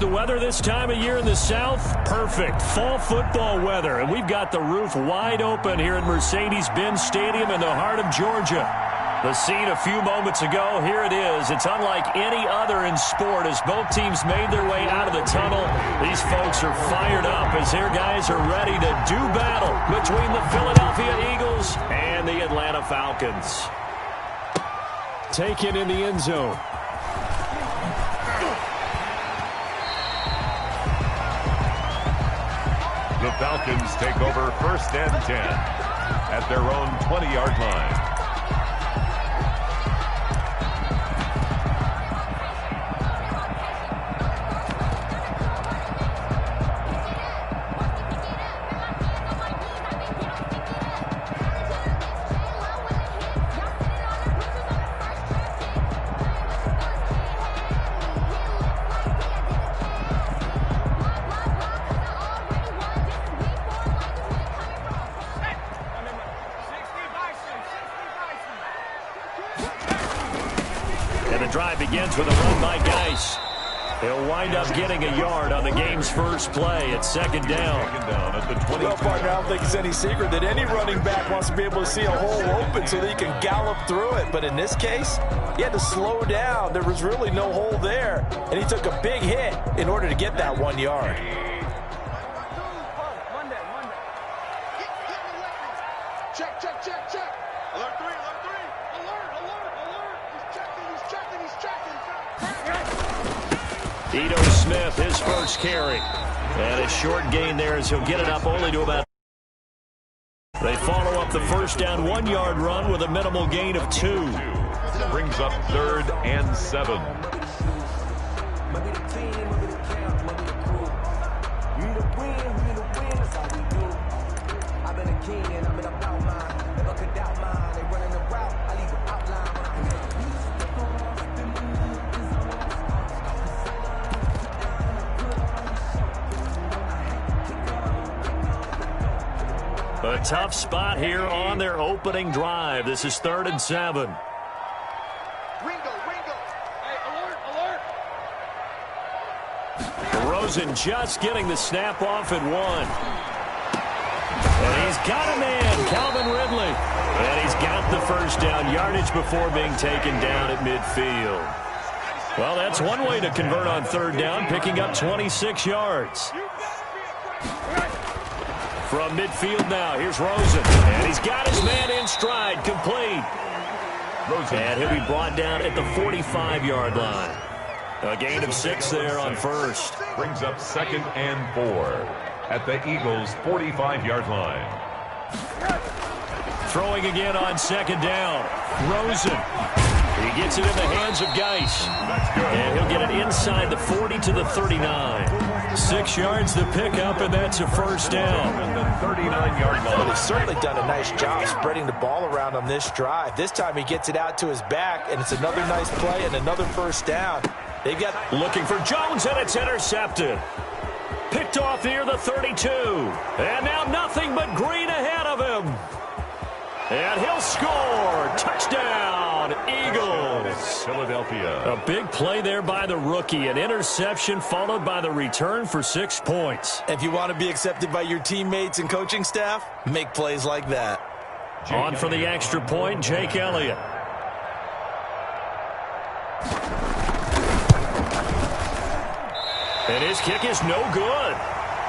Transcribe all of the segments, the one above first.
The weather this time of year in the South, perfect. Fall football weather. And we've got the roof wide open here at Mercedes-Benz Stadium in the heart of Georgia. The scene a few moments ago, here it is. It's unlike any other in sport as both teams made their way out of the tunnel. These folks are fired up as their guys are ready to do battle between the Philadelphia Eagles and the Atlanta Falcons. Taken in the end zone. The Falcons take over 1st and 10 at their own 20-yard line. Begins with a run by Geis. He'll wind up getting a yard on the game's first play at second down. At the 20. Well, partner, I don't think it's any secret that any running back wants to be able to see a hole open so that he can gallop through it. But in this case, he had to slow down. There was really no hole there, and he took a big hit in order to get that 1 yard. Check. Alert 3. Alert. He's checking. Ito Smith, his first carry. And a short gain there as he'll get it up only to about. They follow up the first down 1 yard run with a minimal gain of 2. Brings up 3rd and 7. A tough spot here on their opening drive. This is 3rd and 7. Ringo. Hey, alert. Rosen just getting the snap off at 1. And he's got a man, Calvin Ridley. And he's got the first down yardage before being taken down at midfield. Well, that's one way to convert on 3rd down, picking up 26 yards. From midfield now, here's Rosen. And he's got his man in stride, complete. Rosen. And he'll be brought down at the 45-yard line. A gain of 6 there on first. Brings up 2nd and 4 at the Eagles' 45-yard line. Throwing again on 2nd down. Rosen. He gets it in the hands of Geis. And he'll get it inside the 40 to the 39. 6 yards to pick up, and that's a first down. And the 39-yard line. Well, he's certainly done a nice job spreading the ball around on this drive. This time he gets it out to his back, and it's another nice play and another first down. They've got looking for Jones, and it's intercepted. Picked off near the 32. And now nothing but green ahead of him. And he'll score. Touchdown, Eagles. Philadelphia. A big play there by the rookie. An interception followed by the return for 6 points. If you want to be accepted by your teammates and coaching staff, make plays like that. On for the extra point, Jake Elliott. And his kick is no good.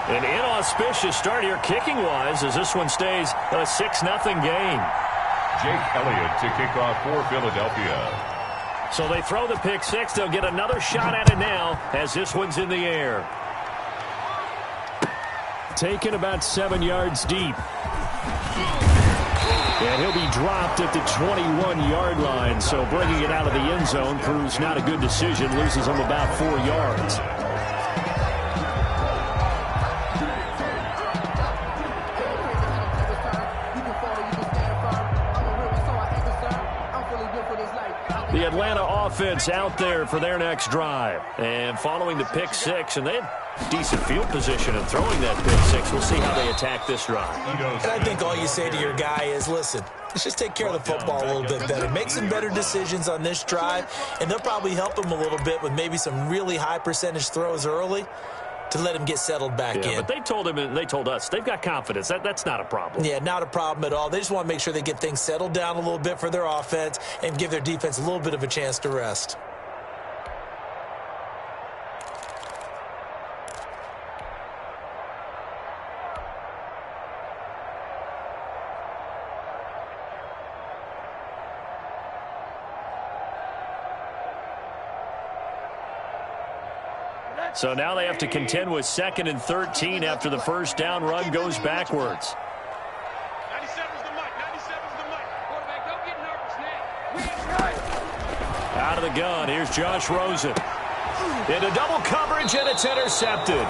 An inauspicious start here kicking-wise as this one stays a 6-0 game. Jake Elliott to kick off for Philadelphia. So they throw the pick 6. They'll get another shot at it now as this one's in the air. Taken about 7 yards deep. And he'll be dropped at the 21-yard line. So bringing it out of the end zone proves not a good decision. Loses him about 4 yards. The Atlanta offense out there for their next drive. And following the pick 6, and they had decent field position and throwing that pick 6. We'll see how they attack this drive. And I think all you say to your guy is, listen, let's just take care of the football a little bit better. Make some better decisions on this drive, and they'll probably help him a little bit with maybe some really high percentage throws early to let him get settled back in. But they told him, and they told us, they've got confidence. That's not a problem. Yeah, not a problem at all. They just want to make sure they get things settled down a little bit for their offense and give their defense a little bit of a chance to rest. So now they have to contend with 2nd and 13 after the first down run goes backwards. 97's the mic. 97's the mic. Quarterback, don't get nervous now. Out of the gun, here's Josh Rosen. Into double coverage, and it's intercepted.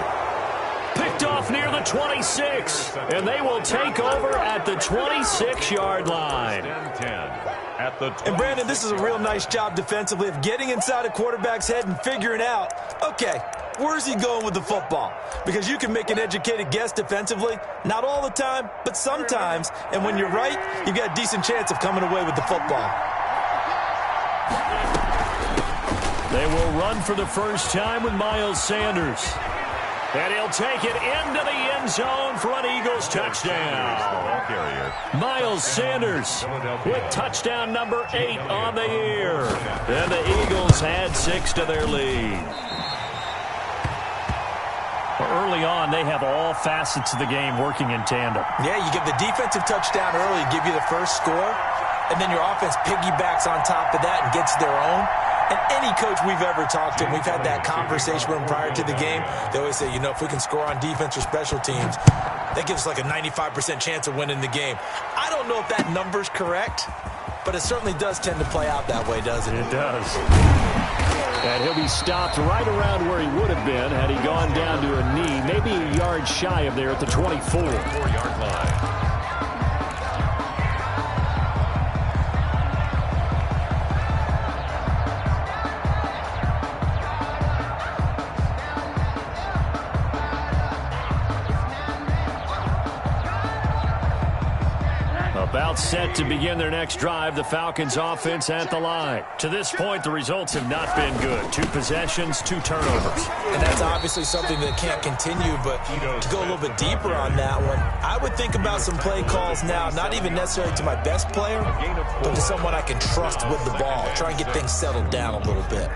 Picked off near the 26, and they will take over at the 26-yard line. And, Brandon, this is a real nice job defensively of getting inside a quarterback's head and figuring out, okay, where's he going with the football? Because you can make an educated guess defensively, not all the time, but sometimes. And when you're right, you've got a decent chance of coming away with the football. They will run for the first time with Miles Sanders. And he'll take it into the end zone for an Eagles touchdown. Miles Sanders with touchdown number 8 on the year. And the Eagles add 6 to their lead. Early on, they have all facets of the game working in tandem. Yeah, you give the defensive touchdown early, give you the first score, and then your offense piggybacks on top of that and gets their own. And any coach we've ever talked to, and we've had that conversation with them prior to the game, they always say, you know, if we can score on defense or special teams, that gives us like a 95% chance of winning the game. I don't know if that number's correct, but it certainly does tend to play out that way, doesn't it? It does. And he'll be stopped right around where he would have been had he gone down to a knee, maybe a yard shy of there at the 24-yard line. About set to begin their next drive, the Falcons offense at the line. To this point, the results have not been good. 2 possessions, 2 turnovers. And that's obviously something that can't continue, but to go a little bit deeper on that one, I would think about some play calls now, not even necessarily to my best player, but to someone I can trust with the ball. Try and get things settled down a little bit.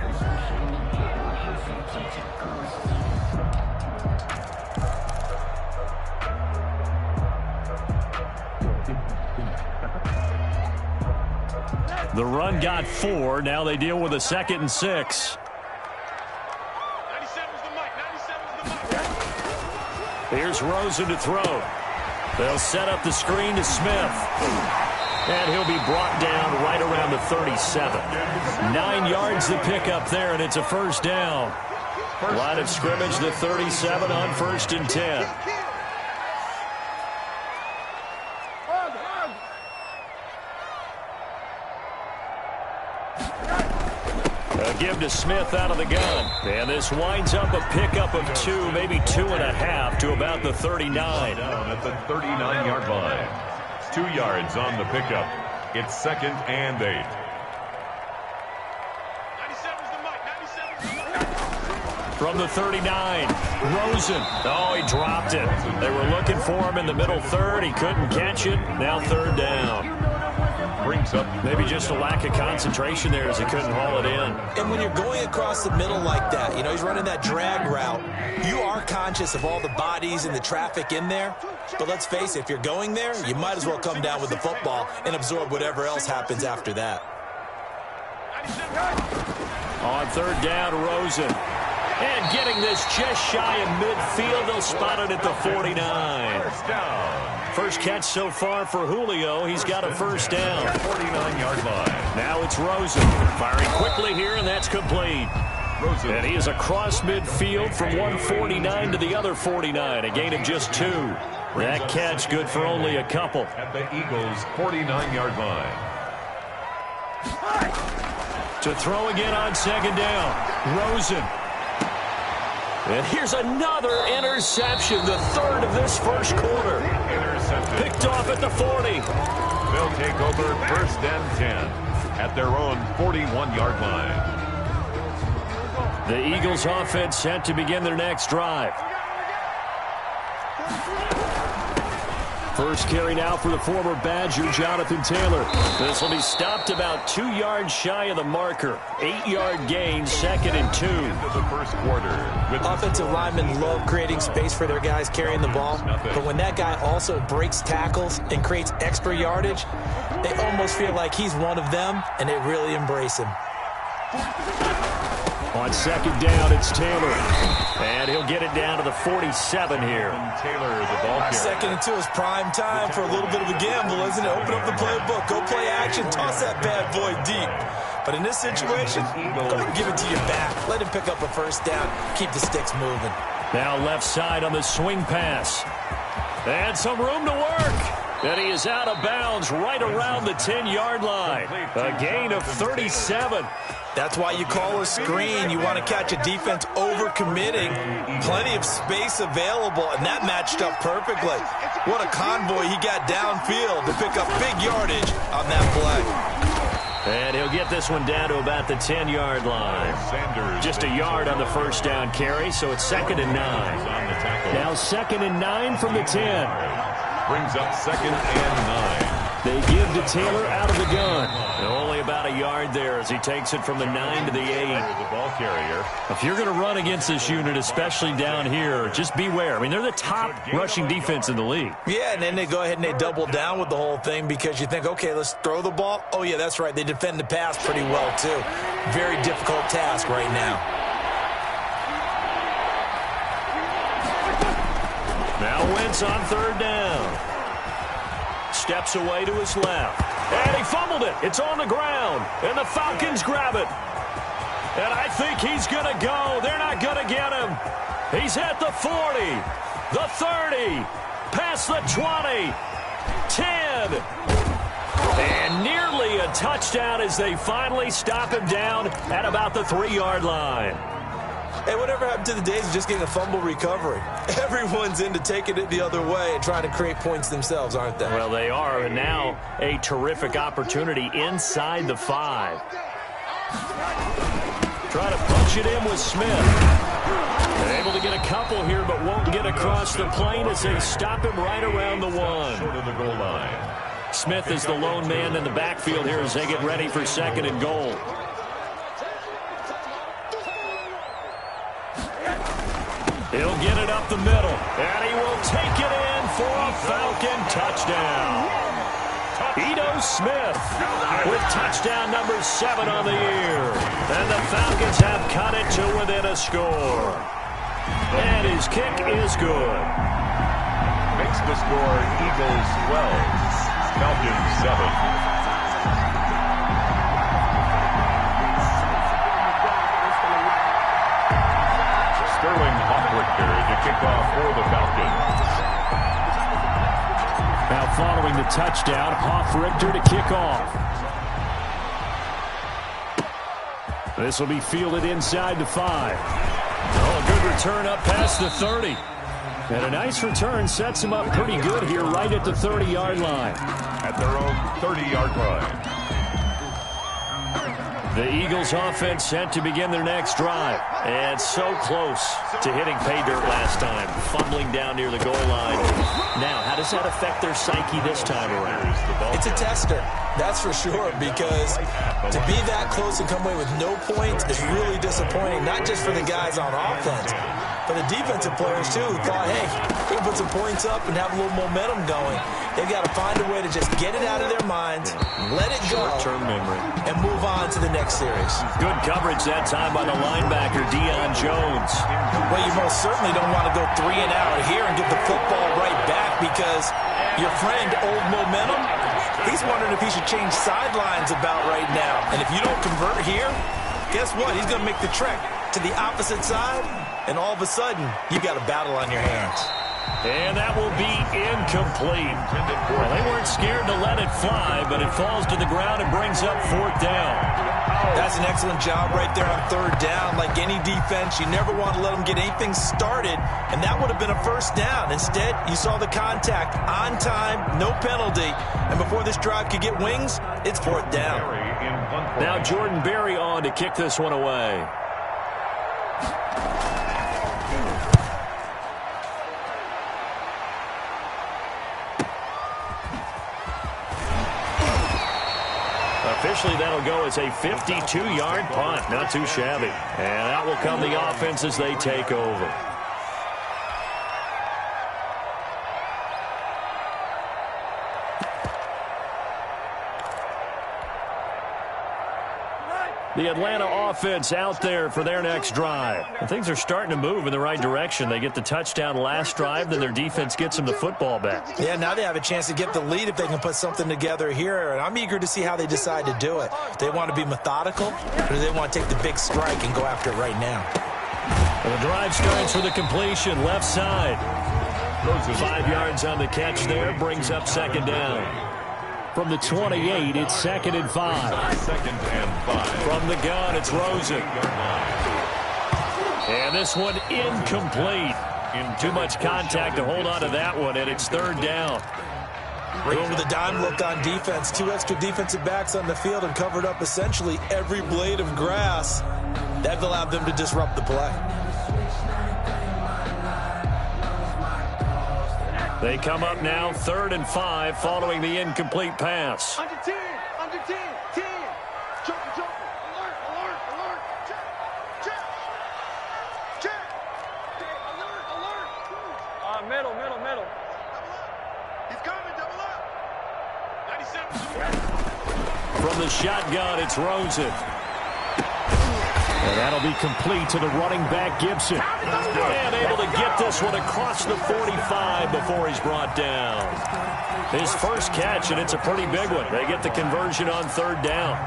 The run got 4. Now they deal with a 2nd and 6. 97's the mic. 97's the mic. Here's Rosen to throw. They'll set up the screen to Smith. And he'll be brought down right around the 37. 9 yards to pick up there, and it's a first down. Line of scrimmage, the 37 on 1st and 10. Give to Smith out of the gun. And this winds up a pickup of 2, maybe 2.5 to about the 39. Down at the 39-yard line. 2 yards on the pickup. It's 2nd and 8. 97's the mic. 97's the mic. From the 39, Rosen. Oh, he dropped it. They were looking for him in the middle third. He couldn't catch it. Now 3rd down. Brings up maybe just a lack of concentration there as he couldn't haul it in. And when you're going across the middle like that, you know, he's running that drag route, you are conscious of all the bodies and the traffic in there. But let's face it, if you're going there, you might as well come down with the football and absorb whatever else happens after that. On 3rd down, Rosen. And getting this just shy of midfield, they'll spot it at the 49. First down. First catch so far for Julio. He's got a first down. 49-yard line. Now it's Rosen. Firing quickly here, and that's complete. Rosen. And he is across midfield from 149 to the other 49. A gain of just 2. That catch good for only a couple. At the Eagles' 49-yard line. To throw again on 2nd down. Rosen. And here's another interception, the 3rd of this first quarter. Intercepted. Picked off at the 40. They'll take over 1st and 10 at their own 41-yard line. The Eagles offense set to begin their next drive. First carry now for the former Badger, Jonathan Taylor. This will be stopped about 2 yards shy of the marker. 8-yard gain, 2nd and 2. Into the first quarter. Offensive linemen love creating space for their guys carrying the ball. But when that guy also breaks tackles and creates extra yardage, they almost feel like he's one of them, and they really embrace him. On 2nd down, it's Taylor. And he'll get it down to the 47 here. Taylor, the ball carrier. 2nd and 2 is prime time for a little bit of a gamble, isn't it? Open up the playbook, go play action, toss that bad boy deep. But in this situation, go ahead and give it to your back. Let him pick up a 1st down. Keep the sticks moving. Now left side on the swing pass. And some room to work. And he is out of bounds right around the 10-yard line. A gain of 37. That's why you call a screen. You want to catch a defense over-committing. Plenty of space available, and that matched up perfectly. What a convoy he got downfield to pick up big yardage on that play. And he'll get this one down to about the 10-yard line. Just a yard on the 1st down carry, so it's 2nd and 9. Now 2nd and 9 from the 10. Brings up 2nd and 9. They give to Taylor out of the gun. And only about a yard there as he takes it from the 9 to the 8. The ball carrier. If you're going to run against this unit, especially down here, just beware. I mean, they're the top rushing defense in the league. Yeah, and then they go ahead and they double down with the whole thing because you think, okay, let's throw the ball. Oh, yeah, that's right. They defend the pass pretty well, too. Very difficult task right now. Now Wentz on 3rd down. Steps away to his left. And he fumbled it. It's on the ground. And the Falcons grab it. And I think he's going to go. They're not going to get him. He's at the 40, the 30, past the 20, 10. And nearly a touchdown as they finally stop him down at about the 3-yard line. Hey, whatever happened to the days of just getting a fumble recovery? Everyone's into taking it the other way and trying to create points themselves, aren't they? Well, they are, and now a terrific opportunity inside the 5. Try to punch it in with Smith. They're able to get a couple here, but won't get across the plane as they stop him right around the 1. Short of the goal line. Smith is the lone man in the backfield here as they get ready for 2nd and goal. He'll get it up the middle, and he will take it in for a Falcon touchdown. Ito Smith with touchdown number 7 on the year. And the Falcons have cut it to within a score. And his kick is good. Makes the score Eagles 12, Falcons 7. To kick off for the Falcons. Now following the touchdown, Hoff-Richter to kick off. This will be fielded inside the 5. Oh, a good return up past the 30. And a nice return sets him up pretty good here right at the 30-yard line. At their own 30-yard line. The Eagles offense set to begin their next drive. And so close to hitting pay dirt last time. Fumbling down near the goal line. Now, how does that affect their psyche this time around? It's a tester, that's for sure, because to be that close and come away with no points is really disappointing, not just for the guys on offense, but the defensive players, too, who thought, hey, we can put some points up and have a little momentum going. They've got to find a way to just get it out of their minds, let it go, short-term memory, and move on to the next series. Good coverage that time by the linebacker, Deion Jones. Well, you most certainly don't want to go 3 and out here and get the football right back because your friend, Old Momentum, he's wondering if he should change sidelines about right now. And if you don't convert here, guess what? He's going to make the trek to the opposite side, and all of a sudden, you've got a battle on your hands. And that will be incomplete. Well, they weren't scared to let it fly, but it falls to the ground and brings up 4th down. That's an excellent job right there on third down. Like any defense, you never want to let them get anything started, and that would have been a first down. Instead, you saw the contact on time, no penalty, and before this drive could get wings, it's fourth down. Now Jordan Berry on to kick this one away. Officially, that'll go as a 52-yard punt. Not too shabby. And out will come the offense as they take over. The Atlanta offense out there for their next drive. And things are starting to move in the right direction. They get the touchdown last drive, then their defense gets them the football back. Yeah, now they have a chance to get the lead if they can put something together here. And I'm eager to see how they decide to do it. They want to be methodical, or do they want to take the big strike and go after it right now? Well, the drive starts with a completion, left side. 5 yards on the catch there, brings up second down. From the 28, it's 2nd and 5. From the gun, it's Rosen. And this one incomplete. Too much contact to hold on to that one, and it's third down. Going with a dime look on defense. 2 extra defensive backs on the field and covered up essentially every blade of grass. That allowed them to disrupt the play. They come up now 3rd and 5 following the incomplete pass. Under 10, 10. Joker, alert. Check. Alert. Middle. He's coming, double up. 97. From the shotgun, it's Rosen. And that'll be complete to the running back, Gibson. And able to get this one across the 45 before he's brought down. His first catch, and it's a pretty big one. They get the conversion on third down.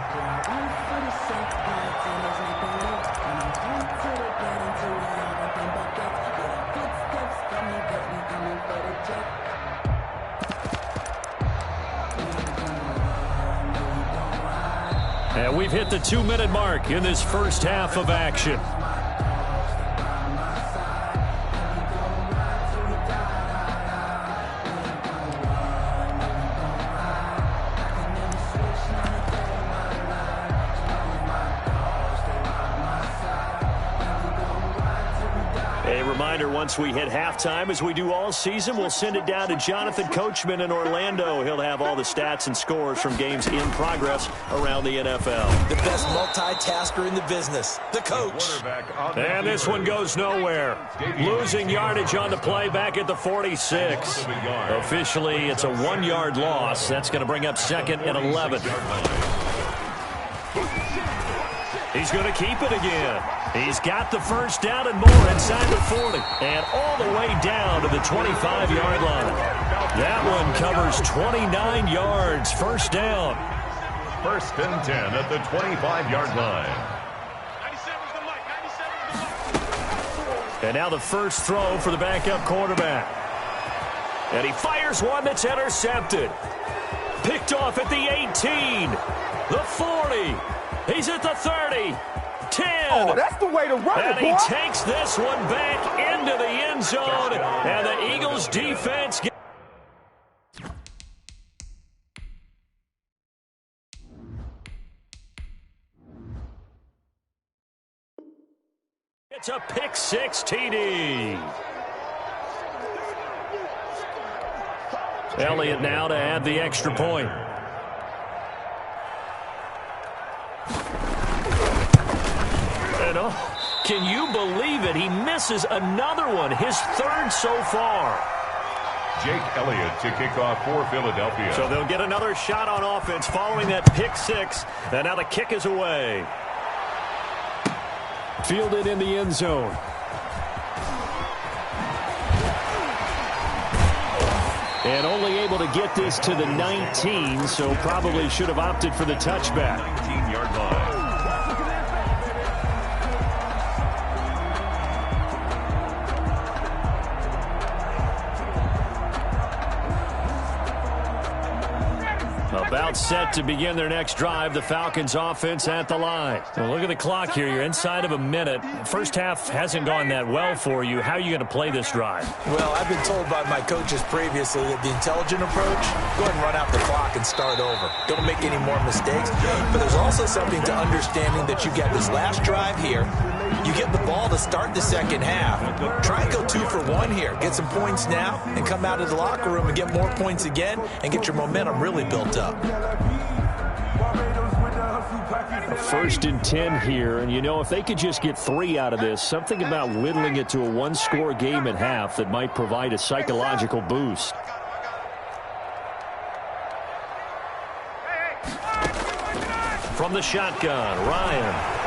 And we've hit the 2-minute mark in this first half of action. A reminder, once we hit halftime, as we do all season, we'll send it down to Jonathan Coachman in Orlando. He'll have all the stats and scores from games in progress around the NFL. The best multitasker in the business, the coach. And this one goes nowhere. Losing yardage on the play back at the 46. Officially, it's a 1-yard loss. That's going to bring up 2nd and 11. He's going to keep it again. He's got the first down and more inside the 40. And all the way down to the 25-yard line. That one covers 29 yards. First down. 1st and 10 at the 25-yard line. 97's the mic. And now the first throw for the backup quarterback. And he fires one that's intercepted. Picked off at the 18. The 40. He's at the 30. 10. Oh, that's the way to run it, boy. And he takes this one back into the end zone. And the Eagles defense gets... It's a pick-6 TD. Elliott now to add the extra point. And can you believe it? He misses another one, his 3rd so far. Jake Elliott to kick off for Philadelphia. So they'll get another shot on offense following that pick-6. And now the kick is away. Fielded in the end zone. And only able to get this to the 19, so probably should have opted for the touchback. 19-yard line. About timeout set to begin their next drive. The Falcons offense at the line. Well, look at the clock here. You're inside of a minute. First half hasn't gone that well for you. How are you going to play this drive? Well, I've been told by my coaches previously that the intelligent approach, go ahead and run out the clock and start over. Don't make any more mistakes. But there's also something to understanding that you get this last drive here. You get the ball to start the second half. Try and go 2 for 1 here. Get some points now and come out of the locker room and get more points again and get your momentum really built up. First and 10 here, and you know, if they could just get 3 out of this, something about whittling it to a 1-score game at half that might provide a psychological boost. From the shotgun, Ryan.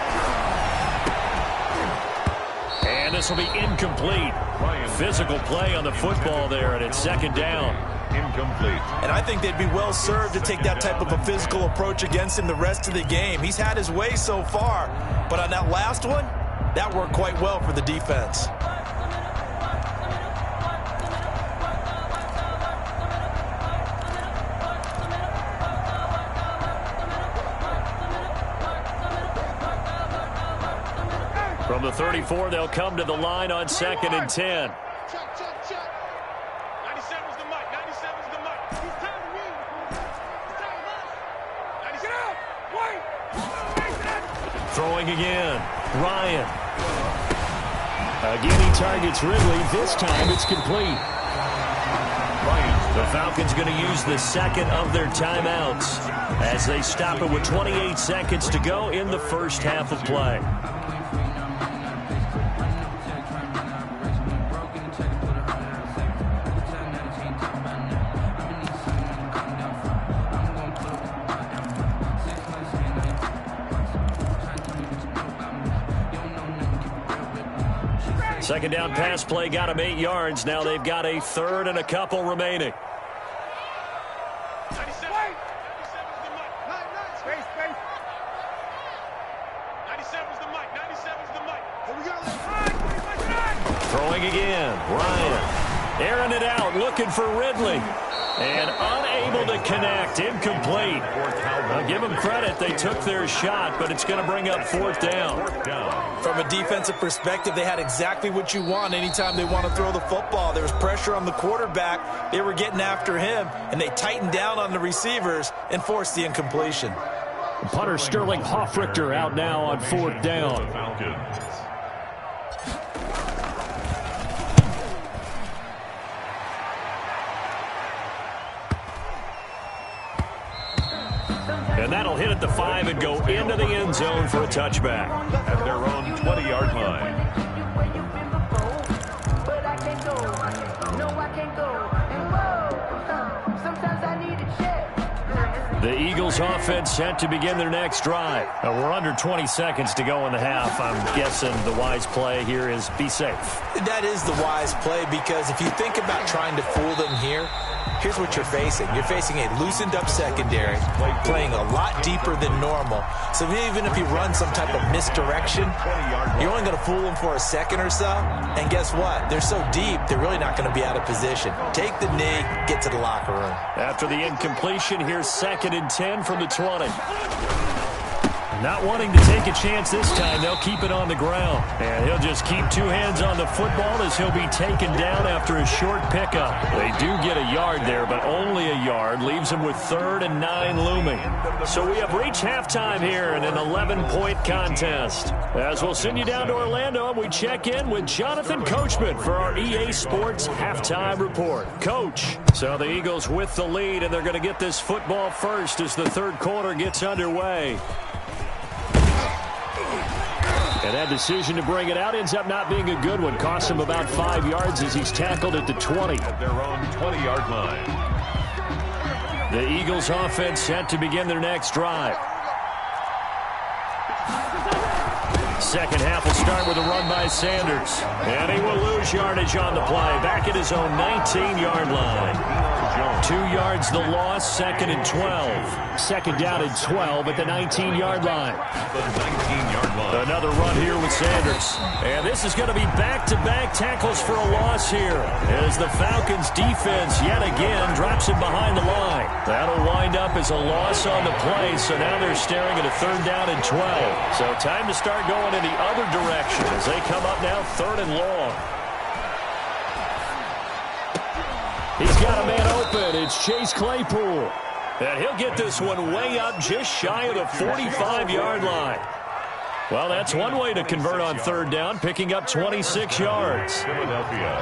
And this will be incomplete. Physical play on the football there, and it's second down. Incomplete. And I think they'd be well served to take that type of a physical approach against him the rest of the game. He's had his way so far, but on that last one, that worked quite well for the defense. From the 34, they'll come to the line on second and 10. Throwing again. Ryan. Again, he targets Ridley. This time it's complete. The Falcons going to use the second of their timeouts as they stop it with 28 seconds to go in the first half of play. Second down pass play got them 8 yards. Now they've got a third and a couple remaining. Throwing again. Ryan airing it out, looking for Ridley. And unable to connect. Incomplete. I'll give them credit. They took their shot, but it's going to bring up fourth down. From a defensive perspective, they had exactly what you want anytime they want to throw the football. There was pressure on the quarterback. They were getting after him, and they tightened down on the receivers and forced the incompletion. Punter Sterling Hoffrichter out now on fourth down. And that'll hit at the 5 and go into the end zone for a touchback. At their own 20-yard line. The Eagles offense set to begin their next drive. We're under 20 seconds to go in the half. I'm guessing the wise play here is be safe. That is the wise play, because if you think about trying to fool them here, here's what you're facing. You're facing a loosened up secondary, playing a lot deeper than normal. So even if you run some type of misdirection, you're only going to fool them for a second or so. And guess what? They're so deep, they're really not going to be out of position. Take the knee, get to the locker room. After the incompletion, here's second and 10 from the 20. Not wanting to take a chance this time, they'll keep it on the ground. And he'll just keep 2 hands on the football as he'll be taken down after a short pickup. They do get a yard there, but only a yard. Leaves them with 3rd and 9 looming. So we have reached halftime here in an 11-point contest. As we'll send you down to Orlando, and we check in with Jonathan Coachman for our EA Sports Halftime Report. Coach, so the Eagles with the lead, and they're going to get this football first as the third quarter gets underway. And that decision to bring it out ends up not being a good one. Costs him about 5 yards as he's tackled at the 20. At their own 20-yard line. The Eagles offense set to begin their next drive. Second half will start with a run by Sanders. And he will lose yardage on the play. Back at his own 19-yard line. Jones. 2 yards the loss, 2nd and 12. Second down and 12 at the 19-yard line. The 19-yard line. Another run here with Sanders. And this is going to be back-to-back tackles for a loss here as the Falcons defense yet again drops him behind the line. That'll wind up as a loss on the play, so now they're staring at a 3rd down and 12. So time to start going in the other direction as they come up now 3rd and long. He's got a man open. It's Chase Claypool. And he'll get this one way up just shy of the 45-yard line. Well, that's one way to convert on 3rd down, picking up 26 yards. Philadelphia.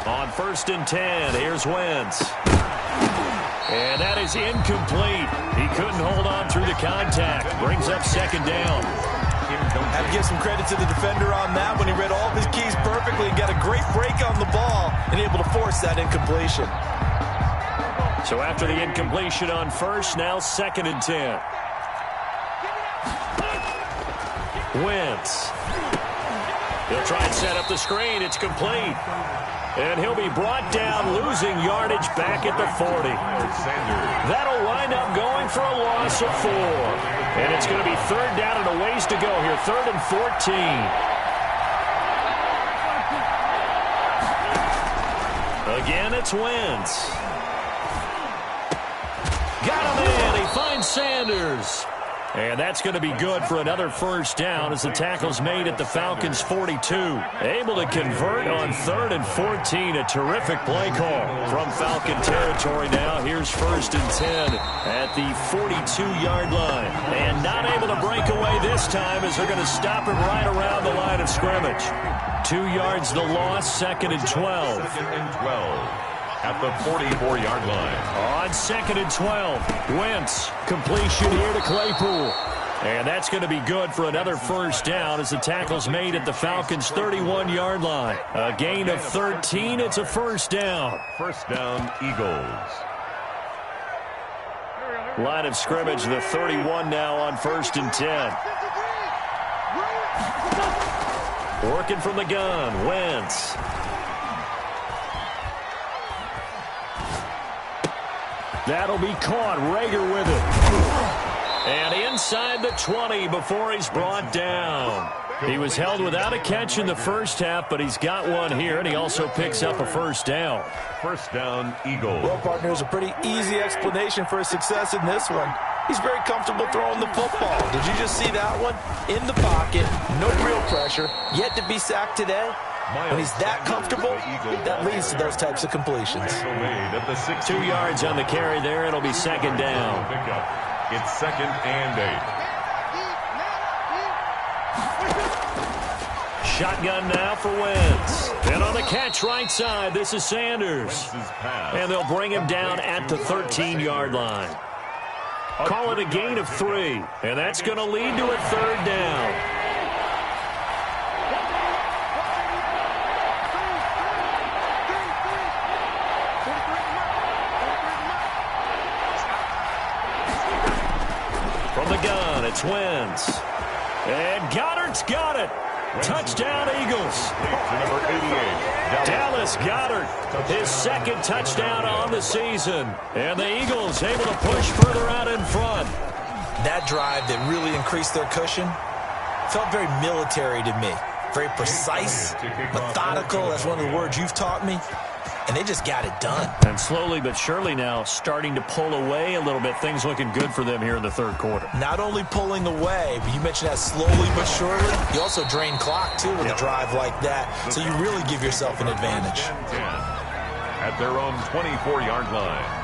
On 1st and 10, here's Wentz. And that is incomplete. He couldn't hold on through the contact. Brings up 2nd down. Have to give some credit to the defender on that when he read all of his keys perfectly and got a great break on the ball and able to force that incompletion. So after the incompletion on 1st, now 2nd and 10. Wentz. He'll try and set up the screen. It's complete. And he'll be brought down, losing yardage back at the 40. That'll wind up going for a loss of 4. And it's going to be 3rd down and a ways to go here. 3rd and 14. Again, it's Wentz. Got him in. He finds Sanders. And that's going to be good for another 1st down as the tackle's made at the Falcons' 42. Able to convert on 3rd and 14. A terrific play call from Falcon territory now. Here's 1st and 10 at the 42-yard line. And not able to break away this time as they're going to stop him right around the line of scrimmage. 2 yards the loss, 2nd and 12. 2nd and 12. At the 44-yard line. On 2nd and 12, Wentz, completion here to Claypool. And that's going to be good for another 1st down as the tackle's made at the Falcons' 31-yard line. A gain of 13, it's a 1st down. 1st down, Eagles. Line of scrimmage, the 31 now on 1st and 10. Working from the gun, Wentz. That'll be caught. Rager with it. And inside the 20 before he's brought down. He was held without a catch in the 1st half, but he's got one here, and he also picks up a 1st down. 1st down, Eagles. Well, partner, there's a pretty easy explanation for his success in this one. He's very comfortable throwing the football. Did you just see that one? In the pocket, no real pressure, yet to be sacked today. When he's that comfortable, that leads to those types of completions. 2 yards on the carry there. It'll be 2nd down. It's 2nd and 8. Shotgun now for Wentz. And on the catch right side, this is Sanders. And they'll bring him down at the 13-yard line. Call it a gain of 3. And that's going to lead to a 3rd down. From the gun, it's Wentz. And Goddard's got it. Touchdown, Eagles. Number 88. Dallas Goedert, his 2nd touchdown on the season. And the Eagles able to push further out in front. That drive that really increased their cushion felt very military to me. Very precise, methodical. That's one of the words you've taught me. And they just got it done. And slowly but surely now starting to pull away a little bit. Things looking good for them here in the 3rd quarter. Not only pulling away, but you mentioned that slowly but surely. You also drain clock, too, with a drive like that. So you really give yourself an advantage. 10 at their own 24-yard line.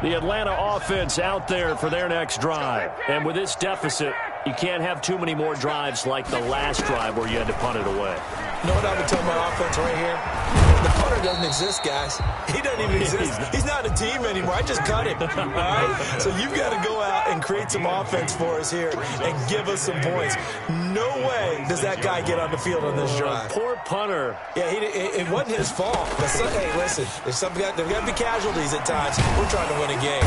The Atlanta offense out there for their next drive. And with this deficit, you can't have too many more drives like the last drive where you had to punt it away. You know what I would tell my offense right here? The punter doesn't exist, guys. He doesn't even exist. He's not a team anymore. I just cut him. All right? So you've got to go out and create some offense for us here and give us some points. No way does that guy get on the field on this drive. Poor punter. Yeah, it wasn't his fault. But hey, listen, there's got to be casualties at times. We're trying to win a game.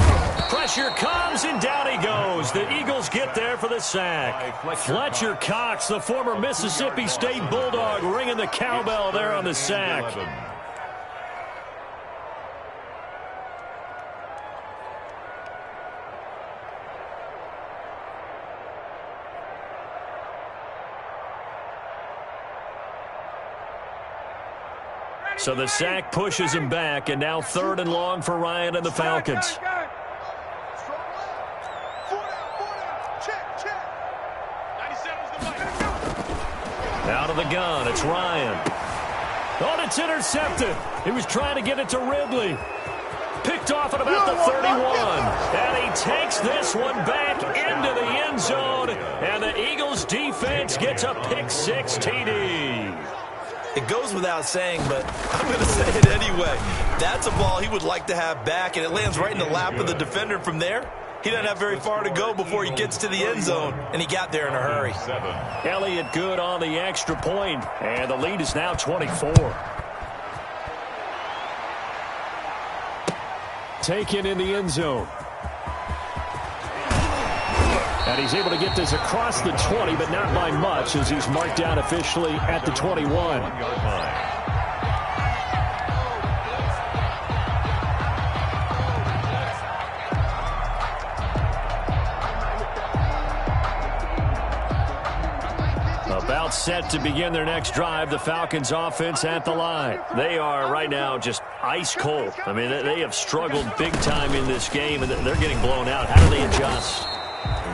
Pressure comes, and down he goes. The Eagles get there for the sack. Fletcher Cox, the former Mississippi State Bulldog, ringing the cowbell there on the sack. So the sack pushes him back, and now 3rd and long for Ryan and the Falcons. Out of the gun, it's Ryan. Oh, and it's intercepted. He was trying to get it to Ridley. Picked off at about the 31. And he takes this one back into the end zone. And the Eagles defense gets a pick-6 TD. It goes without saying, but I'm going to say it anyway. That's a ball he would like to have back, and it lands right in the lap of the defender from there. He doesn't have very far to go before he gets to the end zone, and he got there in a hurry. Elliott good on the extra point, and the lead is now 24. Taken in the end zone. And he's able to get this across the 20, but not by much, as he's marked down officially at the 21. About set to begin their next drive, the Falcons offense at the line. They are right now just ice cold. I mean, they have struggled big time in this game, and they're getting blown out. How do they adjust?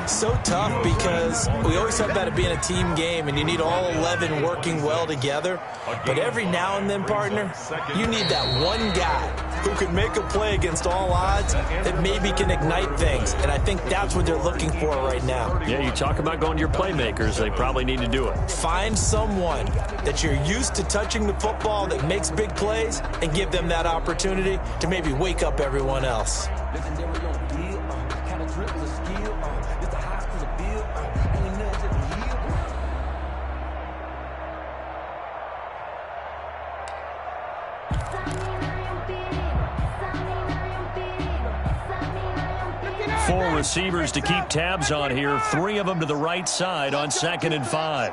So tough, because we always talk about it being a team game and you need all 11 working well together. But every now and then, partner, you need that one guy who can make a play against all odds that maybe can ignite things. And I think that's what they're looking for right now. Yeah, you talk about going to your playmakers. They probably need to do it. Find someone that you're used to touching the football that makes big plays and give them that opportunity to maybe wake up everyone else. Four receivers to keep tabs on here. 3 of them to the right side on 2nd and 5.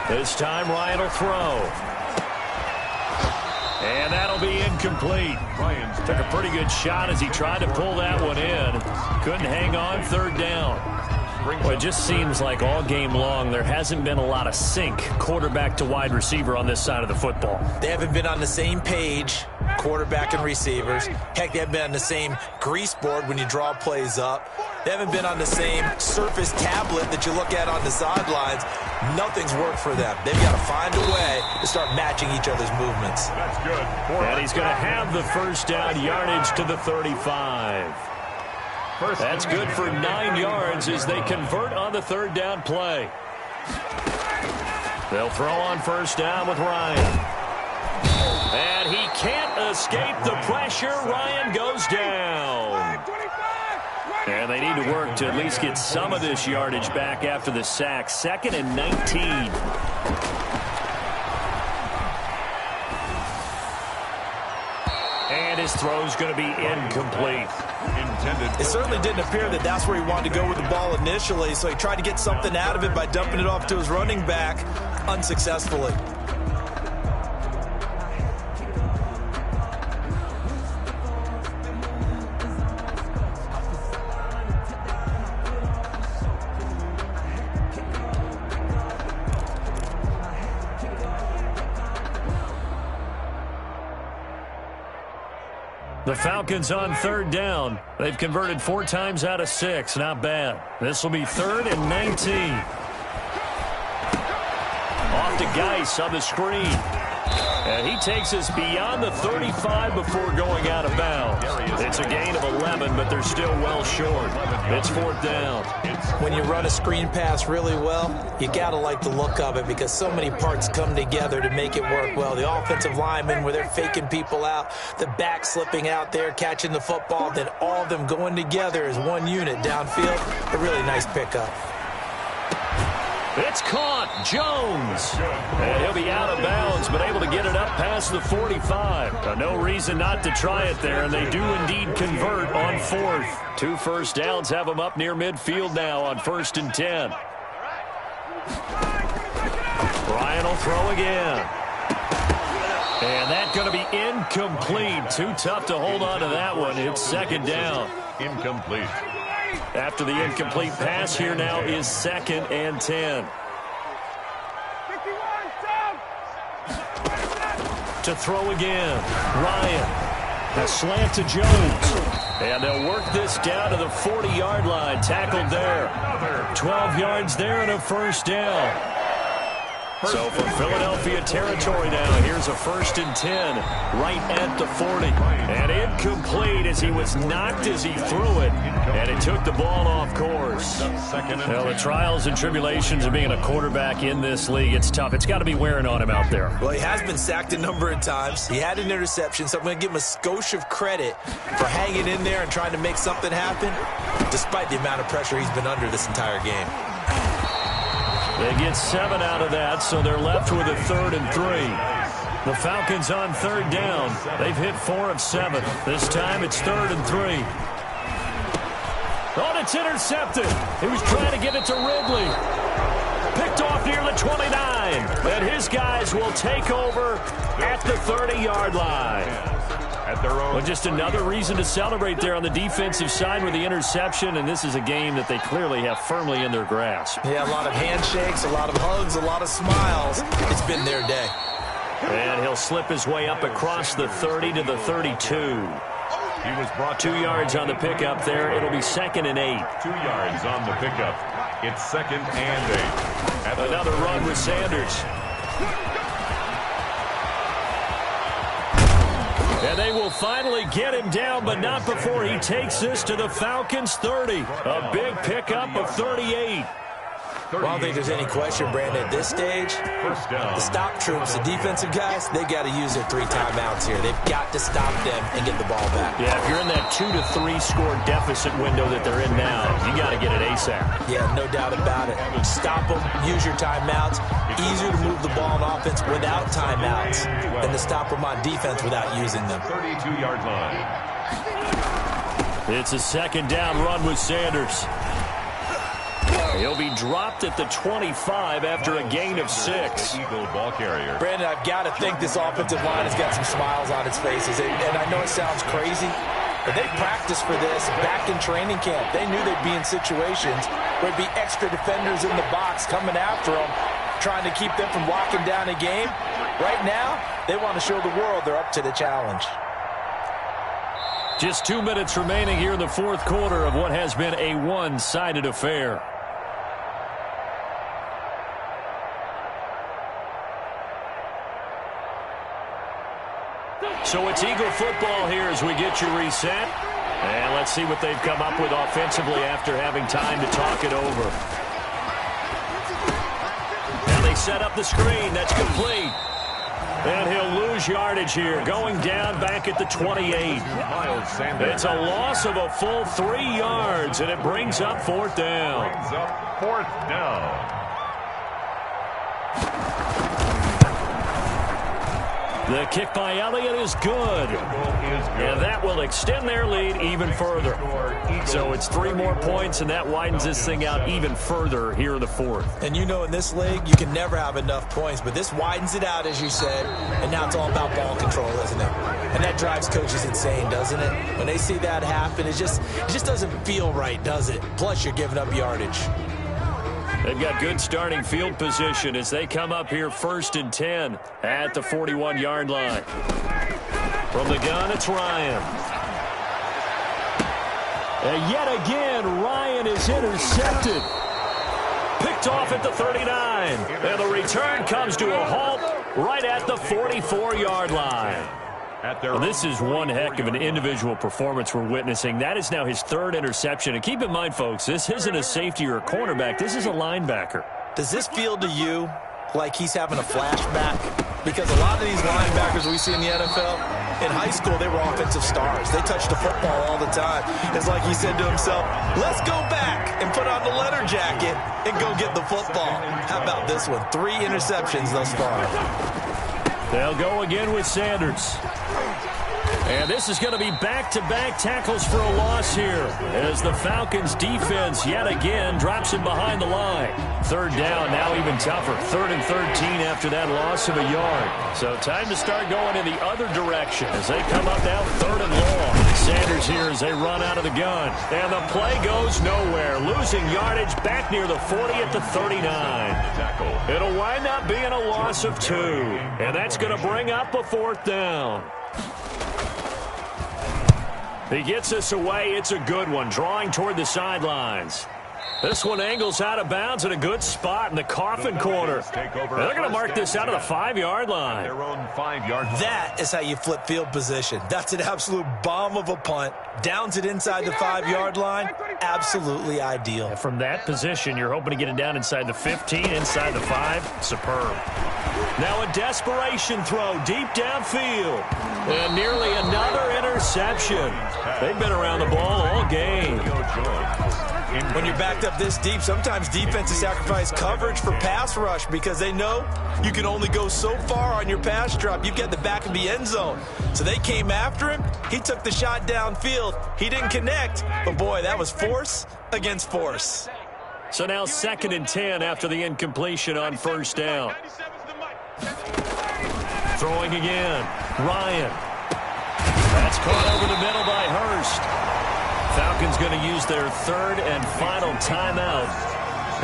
This time Ryan will throw. And that'll be incomplete. Took a pretty good shot as he tried to pull that one in. Couldn't hang on. 3rd down. Well, it just seems like all game long there hasn't been a lot of sync quarterback to wide receiver on this side of the football. They haven't been on the same page, quarterback and receivers. Heck, they haven't been on the same grease board when you draw plays up. They haven't been on the same surface tablet that you look at on the sidelines. Nothing's worked for them. They've got to find a way to start matching each other's movements. That's good. And he's going to have the 1st down yardage to the 35. That's good for 9 yards as they convert on the 3rd down play. They'll throw on 1st down with Ryan. And he can't escape the pressure. Ryan goes down. And they need to work to at least get some of this yardage back after the sack. 2nd and 19. And his throw's going to be incomplete. It certainly didn't appear that that's where he wanted to go with the ball initially, so he tried to get something out of it by dumping it off to his running back unsuccessfully. The Falcons on 3rd down. They've converted 4 times out of 6. Not bad. This will be 3rd and 19. Off to Geis on the screen. And he takes us beyond the 35 before going out of bounds. It's a gain of 11, but they're still well short. It's 4th down. When you run a screen pass really well, you got to like the look of it because so many parts come together to make it work well. The offensive linemen, where they're faking people out, the back slipping out there, catching the football, then all of them going together as one unit downfield. A really nice pickup. It's caught. Jones. And he'll be out of bounds, but able to get it up past the 45. No reason not to try it there, and they do indeed convert on 4th. 2 first downs have them up near midfield now on 1st and 10. Ryan will throw again. And that's going to be incomplete. Too tough to hold on to that one. It's 2nd down. Incomplete. After the incomplete pass, here now is 2nd and 10. To throw again. Ryan. A slant to Jones. And they'll work this down to the 40-yard line. Tackled there. 12 yards there and a first down. So for Philadelphia territory now, here's a 1st and 10 right at the 40. And incomplete as he was knocked as he threw it. And it took the ball off course. Well, the trials and tribulations of being a quarterback in this league, it's tough. It's got to be wearing on him out there. Well, he has been sacked a number of times. He had an interception, so I'm going to give him a skosh of credit for hanging in there and trying to make something happen, despite the amount of pressure he's been under this entire game. They get 7 out of that, so they're left with a 3rd and 3. The Falcons on 3rd down. They've hit 4 of 7. This time it's 3rd and 3. Oh, it's intercepted. He was trying to get it to Ridley. Picked off near the 29. And his guys will take over at the 30-yard line. Well, just another reason to celebrate there on the defensive side with the interception, and this is a game that they clearly have firmly in their grasp. Yeah, a lot of handshakes, a lot of hugs, a lot of smiles. It's been their day. And he'll slip his way up across the 30 to the 32. He was brought 2 yards on the pickup there. It'll be 2nd and 8. 2 yards on the pickup. It's 2nd and 8. Another run with Sanders. And they will finally get him down, but not before he takes this to the Falcons' 30. A big pickup of 38. Well, I don't think there's any question, Brandon, at this stage, the stop troops, the defensive guys, they got to use their 3 timeouts here. They've got to stop them and get the ball back. Yeah, if you're in that 2 to 3 score deficit window that they're in now, you got to get it ASAP. Yeah, no doubt about it. Stop them, use your timeouts. Easier to move the ball on offense without timeouts than to stop them on defense without using them. 32-yard line. It's a 2nd down run with Sanders. He'll be dropped at the 25 after a gain of 6. Eagle ball carrier. Brandon, I've got to think this offensive line has got some smiles on its faces. And I know it sounds crazy, but they practiced for this back in training camp. They knew they'd be in situations where there'd be extra defenders in the box coming after them, trying to keep them from locking down a game. Right now, they want to show the world they're up to the challenge. Just 2 minutes remaining here in the 4th quarter of what has been a one-sided affair. So it's Eagle football here as we get you reset. And let's see what they've come up with offensively after having time to talk it over. Now they set up the screen. That's complete. And he'll lose yardage here, going down back at the 28. It's a loss of a full 3 yards, and it brings up 4th down. Brings up 4th down. The kick by Elliott is good. And that will extend their lead even further. So it's 3 more points, and that widens this thing out even further here in the 4th. And you know in this league, you can never have enough points, but this widens it out, as you said, and now it's all about ball control, isn't it? And that drives coaches insane, doesn't it? When they see that happen, it just doesn't feel right, does it? Plus, you're giving up yardage. They've got good starting field position as they come up here 1st and 10 at the 41-yard line. From the gun, it's Ryan. And yet again, Ryan is intercepted. Picked off at the 39. And the return comes to a halt right at the 44-yard line. Well, this is one heck of an individual performance we're witnessing. That is now his third interception. And keep in mind, folks, this isn't a safety or a cornerback. This is a linebacker. Does this feel to you like he's having a flashback? Because a lot of these linebackers we see in the NFL, in high school, they were offensive stars. They touched the football all the time. It's like he said to himself, let's go back and put on the leather jacket and go get the football. How about this one? 3 interceptions thus far. They'll go again with Sanders. And this is going to be back-to-back tackles for a loss here as the Falcons defense yet again drops him behind the line. Third down, now even tougher. 3rd and 13 after that loss of a yard. So time to start going in the other direction as they come up now 3rd and long. Sanders here as they run out of the gun. And the play goes nowhere. Losing yardage back near the 40 at the 39. It'll wind up being a loss of 2. And that's going to bring up a 4th down. He gets us away. It's a good one, drawing toward the sidelines. This one angles out of bounds at a good spot in the coffin corner. They're going to mark this out of the 5-yard line. That is how you flip field position. That's an absolute bomb of a punt. Downs it inside the 5-yard line. Absolutely ideal. And from that position, you're hoping to get it down inside the 15, inside the 5. Superb. Now a desperation throw deep downfield. And nearly another interception. They've been around the ball all game. When you're backed up this deep, sometimes defenses sacrifice coverage for pass rush because they know you can only go so far on your pass drop. You get the back of the end zone. So they came after him. He took the shot downfield. He didn't connect. But, boy, that was force against force. So now 2nd and 10 after the incompletion on 1st down. Throwing again. Ryan. That's caught over the middle by Hurst. Falcons going to use their 3rd and final timeout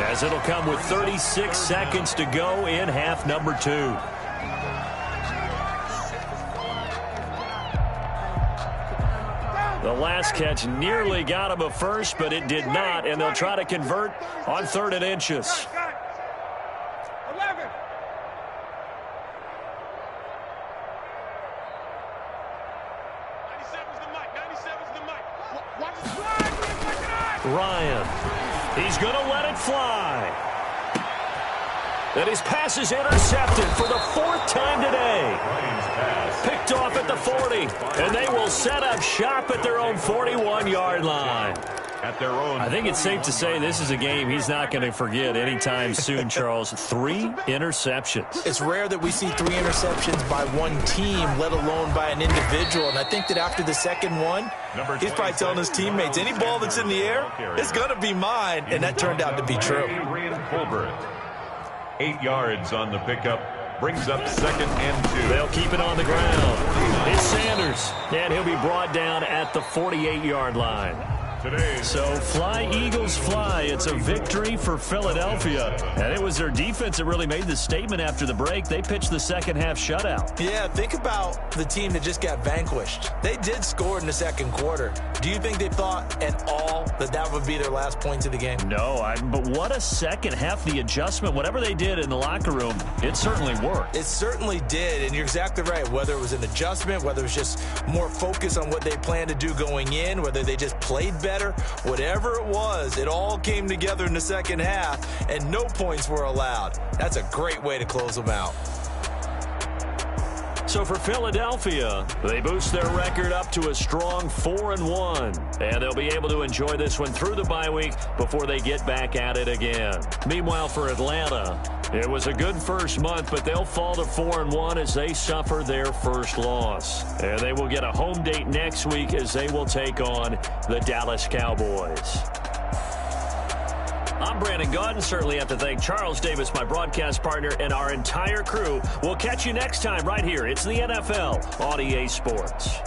as it'll come with 36 seconds to go in half number 2. The last catch nearly got him a first, but it did not, and they'll try to convert on 3rd and inches. 11. Ryan. He's going to let it fly. And his pass is intercepted for the 4th time today. Picked off at the 40. And they will set up shop at their own 41-yard line. I think it's safe to say this is a game he's not going to forget anytime soon, Charles. 3 interceptions. It's rare that we see 3 interceptions by one team, let alone by an individual. And I think that after the second one, he's probably telling his teammates, any ball that's in the air, it's going to be mine. And that turned out to be true. 8 yards on the pickup. Brings up 2nd and 2. They'll keep it on the ground. It's Sanders. And he'll be brought down at the 48-yard line. So fly, Eagles, fly. It's a victory for Philadelphia. And it was their defense that really made the statement after the break. They pitched the second half shutout. Yeah, think about the team that just got vanquished. They did score in the second quarter. Do you think they thought at all that that would be their last points of the game? No, but what a second half. The adjustment, whatever they did in the locker room, it certainly worked. It certainly did, and you're exactly right. Whether it was an adjustment, whether it was just more focus on what they planned to do going in, whether they just played better, whatever it was, it all came together in the second half, and no points were allowed. That's a great way to close them out. So for Philadelphia, they boost their record up to a strong 4-1. And they'll be able to enjoy this one through the bye week before they get back at it again. Meanwhile, for Atlanta, it was a good first month, but they'll fall to 4-1 as they suffer their first loss. And they will get a home date next week as they will take on the Dallas Cowboys. I'm Brandon Gaudin. Certainly have to thank Charles Davis, my broadcast partner, and our entire crew. We'll catch you next time right here. It's the NFL on EA Sports.